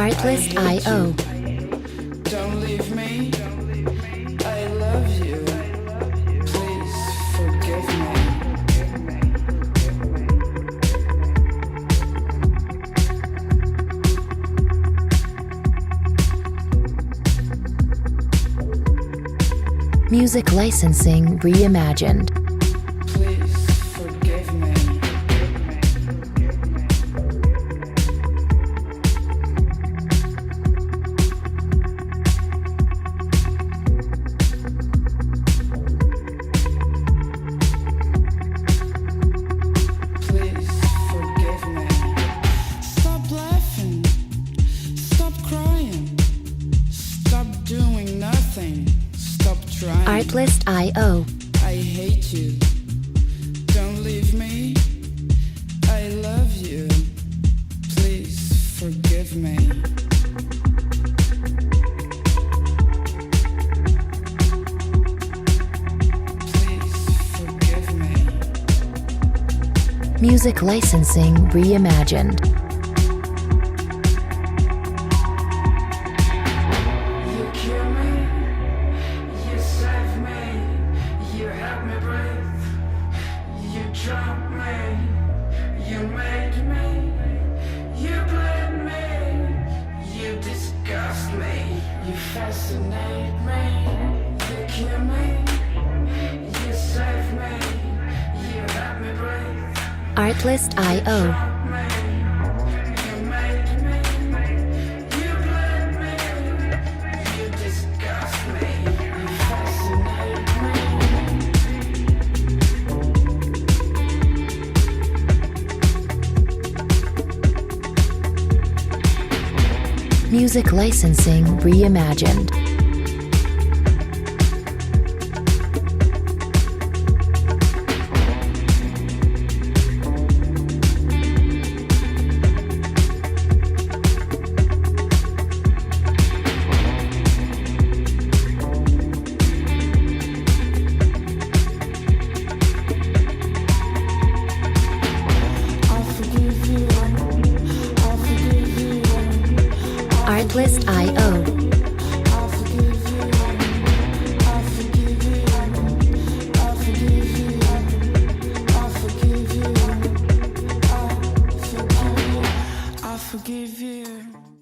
Artlist.io. Don't leave me. I love you. Please forgive me. Music licensing reimagined. Please forgive me. Please forgive me. Stop laughing. Stop crying. Stop doing nothing. Stop trying. Artlist.io. I hate you. Don't leave me. I love you. Please forgive me. Please forgive me. Music licensing reimagined. You kill me. You save me. You help me breathe. You drop me. You made me. You bled me. You disgust me. You fascinate me. You kill me. You save me. You help me breathe. Artlist.io. Drop me. You made me. You bled me. You disgust me. You fascinate me. Music licensing reimagined. I'll forgive you. I'll forgive you. Artlist.io. I'll forgive you. I'll forgive you. I'll forgive you. I'll forgive you. I'll forgive you. I'll forgive you.